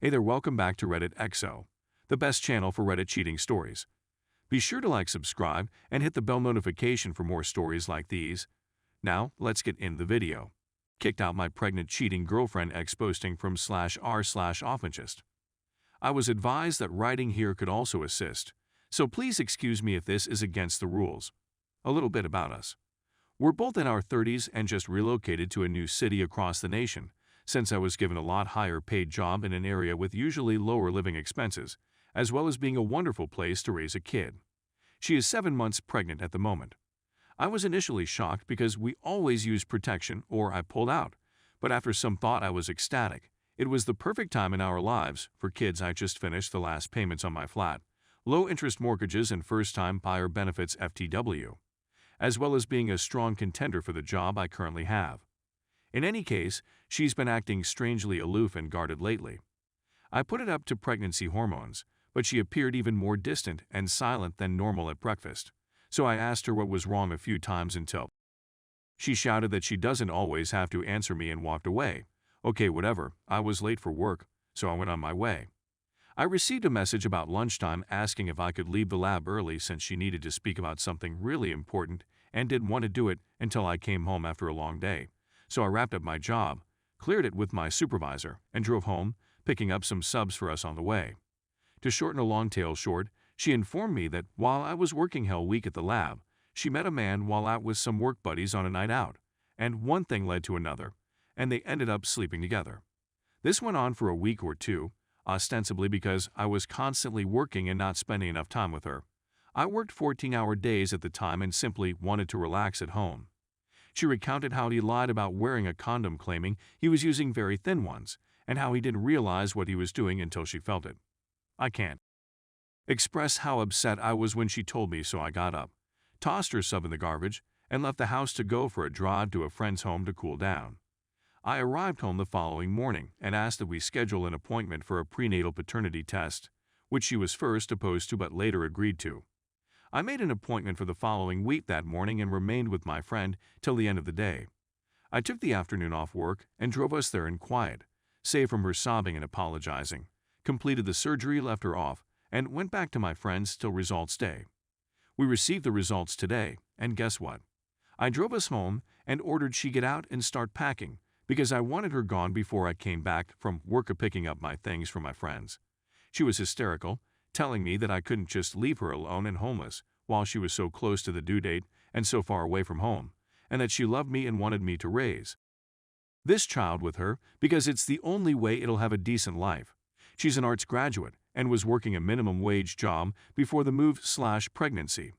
Hey there, welcome back to Reddit XO, the best channel for Reddit cheating stories. Be sure to like, subscribe, and hit the bell notification for more stories like these. Now, let's get in the video. Kicked out my pregnant cheating girlfriend ex posting from /r/offenchist. I was advised that writing here could also assist, so please excuse me if this is against the rules. A little bit about us. We're both in our 30s and just relocated to a new city across the nation, since I was given a lot higher paid job in an area with usually lower living expenses, as well as being a wonderful place to raise a kid. She is 7 months pregnant at the moment. I was initially shocked because we always use protection, or I pulled out, but after some thought I was ecstatic. It was the perfect time in our lives for kids. I just finished the last payments on my flat, low interest mortgages and first-time buyer benefits FTW, as well as being a strong contender for the job I currently have. In any case, she's been acting strangely aloof and guarded lately. I put it up to pregnancy hormones, but she appeared even more distant and silent than normal at breakfast, so I asked her what was wrong a few times until she shouted that she doesn't always have to answer me and walked away. Okay, whatever, I was late for work, so I went on my way. I received a message about lunchtime asking if I could leave the lab early since she needed to speak about something really important and didn't want to do it until I came home after a long day. So I wrapped up my job, cleared it with my supervisor, and drove home, picking up some subs for us on the way. To shorten a long tale short, she informed me that while I was working hell week at the lab, she met a man while out with some work buddies on a night out, and one thing led to another, and they ended up sleeping together. This went on for a week or two, ostensibly because I was constantly working and not spending enough time with her. I worked 14-hour days at the time and simply wanted to relax at home. She recounted how he lied about wearing a condom, claiming he was using very thin ones, and how he didn't realize what he was doing until she felt it. I can't express how upset I was when she told me, so I got up, tossed her sub in the garbage, and left the house to go for a drive to a friend's home to cool down. I arrived home the following morning and asked that we schedule an appointment for a prenatal paternity test, which she was first opposed to but later agreed to. I made an appointment for the following week that morning and remained with my friend till the end of the day. I took the afternoon off work and drove us there in quiet, save from her sobbing and apologizing, completed the surgery, left her off, and went back to my friends till results day. We received the results today, and guess what? I drove us home and ordered she get out and start packing, because I wanted her gone before I came back from work picking up my things from my friends. She was hysterical, telling me that I couldn't just leave her alone and homeless while she was so close to the due date and so far away from home, and that she loved me and wanted me to raise this child with her because it's the only way it'll have a decent life. She's an arts graduate and was working a minimum wage job before the move/pregnancy.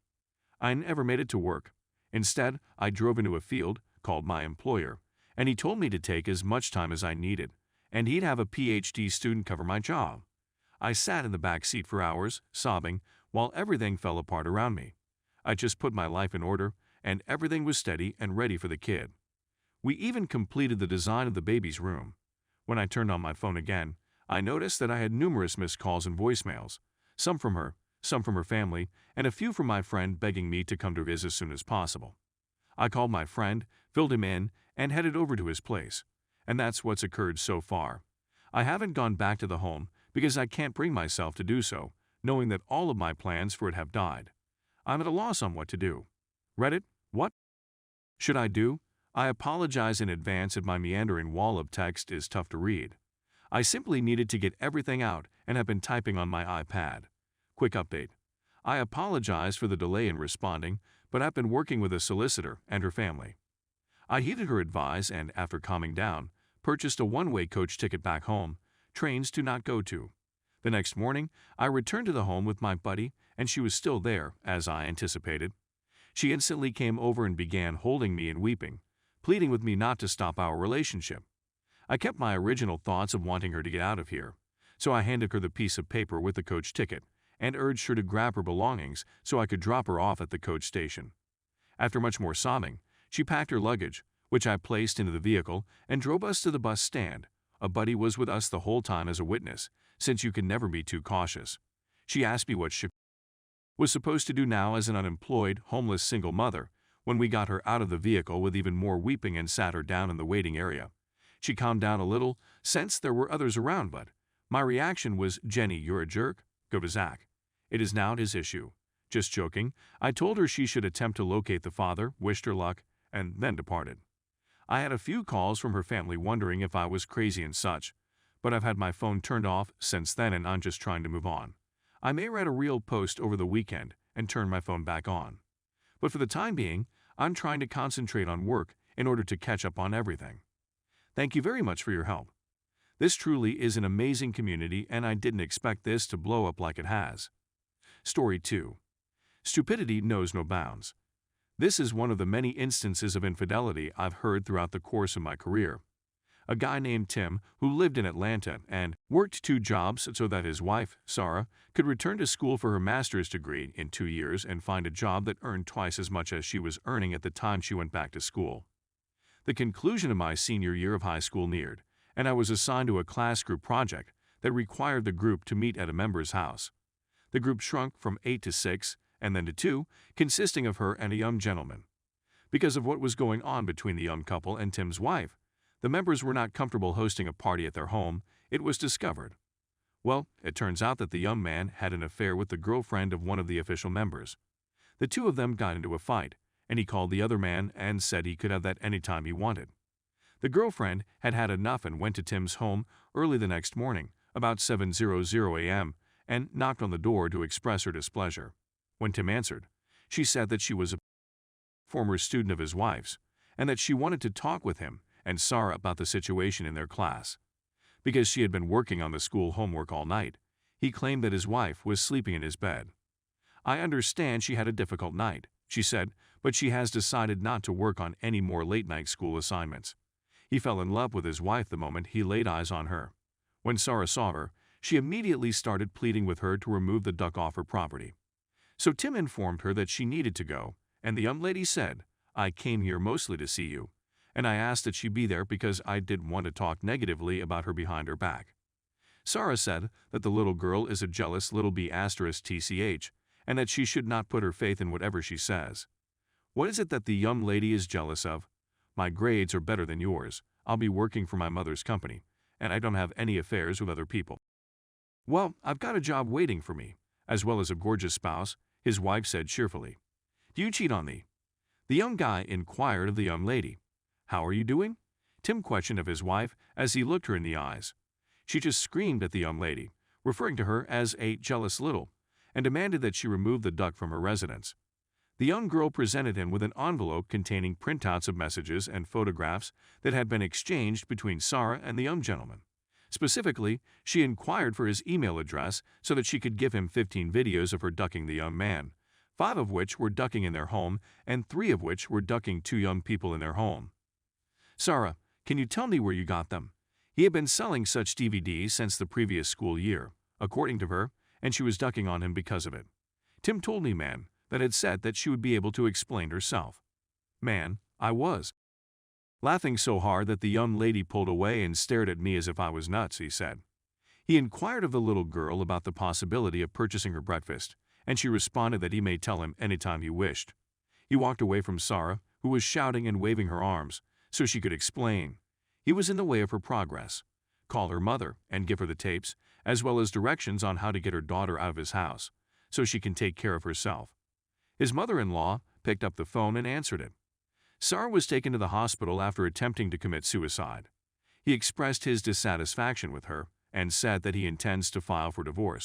I never made it to work. Instead, I drove into a field, called my employer, and he told me to take as much time as I needed, and he'd have a PhD student cover my job. I sat in the back seat for hours, sobbing, while everything fell apart around me. I just put my life in order, and everything was steady and ready for the kid. We even completed the design of the baby's room. When I turned on my phone again, I noticed that I had numerous missed calls and voicemails, some from her, some from her family, and a few from my friend begging me to come to his as soon as possible. I called my friend, filled him in, and headed over to his place. And that's what's occurred so far. I haven't gone back to the home because I can't bring myself to do so, knowing that all of my plans for it have died. I'm at a loss on what to do. Reddit, what should I do? I apologize in advance if my meandering wall of text is tough to read. I simply needed to get everything out and have been typing on my iPad. Quick update. I apologize for the delay in responding, but I've been working with a solicitor and her family. I heeded her advice and, after calming down, purchased a one-way coach ticket back home, trains to not go to. The next morning, I returned to the home with my buddy, and she was still there, as I anticipated. She instantly came over and began holding me and weeping, pleading with me not to stop our relationship. I kept my original thoughts of wanting her to get out of here, so I handed her the piece of paper with the coach ticket and urged her to grab her belongings so I could drop her off at the coach station. After much more sobbing, she packed her luggage, which I placed into the vehicle, and drove us to the bus stand. A buddy was with us the whole time as a witness, since you can never be too cautious. She asked me what she was supposed to do now as an unemployed, homeless single mother, when we got her out of the vehicle with even more weeping and sat her down in the waiting area. She calmed down a little, since there were others around, but My reaction was, "Jenny, you're a jerk. Go to Zach. It is now his issue." Just joking, I told her she should attempt to locate the father, wished her luck, and then departed. I had a few calls from her family wondering if I was crazy and such, but I've had my phone turned off since then and I'm just trying to move on. I may write a real post over the weekend and turn my phone back on. But for the time being, I'm trying to concentrate on work in order to catch up on everything. Thank you very much for your help. This truly is an amazing community and I didn't expect this to blow up like it has. Story 2. Stupidity knows no bounds. This is one of the many instances of infidelity I've heard throughout the course of my career. A guy named Tim, who lived in Atlanta and worked 2 jobs so that his wife, Sarah, could return to school for her master's degree in 2 years and find a job that earned twice as much as she was earning at the time she went back to school. The conclusion of my senior year of high school neared, and I was assigned to a class group project that required the group to meet at a member's house. The group shrunk from 8 to 6, and then to 2, consisting of her and a young gentleman. Because of what was going on between the young couple and Tim's wife, the members were not comfortable hosting a party at their home, it was discovered. Well, it turns out that the young man had an affair with the girlfriend of one of the official members. The 2 of them got into a fight, and he called the other man and said he could have that anytime he wanted. The girlfriend had had enough and went to Tim's home early the next morning, about 7:00 a.m., and knocked on the door to express her displeasure. When Tim answered, she said that she was a former student of his wife's, and that she wanted to talk with him and Sarah about the situation in their class. Because she had been working on the school homework all night, he claimed that his wife was sleeping in his bed. "I understand she had a difficult night," she said, "but she has decided not to work on any more late-night school assignments." He fell in love with his wife the moment he laid eyes on her. When Sarah saw her, she immediately started pleading with her to remove the duck off her property. So Tim informed her that she needed to go, and the young lady said, "I came here mostly to see you, and I asked that she be there because I didn't want to talk negatively about her behind her back." Sarah said that the little girl is a jealous little b*tch, and that she should not put her faith in whatever she says. What is it that the young lady is jealous of? "My grades are better than yours. I'll be working for my mother's company, and I don't have any affairs with other people." "Well, I've got a job waiting for me, as well as a gorgeous spouse," his wife said cheerfully. "Do you cheat on me?" The young guy inquired of the young lady. "How are you doing?" Tim questioned of his wife as he looked her in the eyes. She just screamed at the young lady, referring to her as a jealous little, and demanded that she remove the duck from her residence. The young girl presented him with an envelope containing printouts of messages and photographs that had been exchanged between Sarah and the young gentleman. Specifically, she inquired for his email address so that she could give him 15 videos of her ducking the young man, 5 of which were ducking in their home and 3 of which were ducking 2 young people in their home. "Sarah, can you tell me where you got them?" He had been selling such DVDs since the previous school year, according to her, and she was ducking on him because of it. Tim told me, "Man," that had said that she would be able to explain herself. "Man, I was." Laughing so hard that the young lady pulled away and stared at me as if I was nuts, he said. He inquired of the little girl about the possibility of purchasing her breakfast, and she responded that he may tell him anytime he wished. He walked away from Sarah, who was shouting and waving her arms, so she could explain. He was in the way of her progress. Call her mother and give her the tapes, as well as directions on how to get her daughter out of his house, so she can take care of herself. His mother-in-law picked up the phone and answered it. Sarah was taken to the hospital after attempting to commit suicide. He expressed his dissatisfaction with her and said that he intends to file for divorce.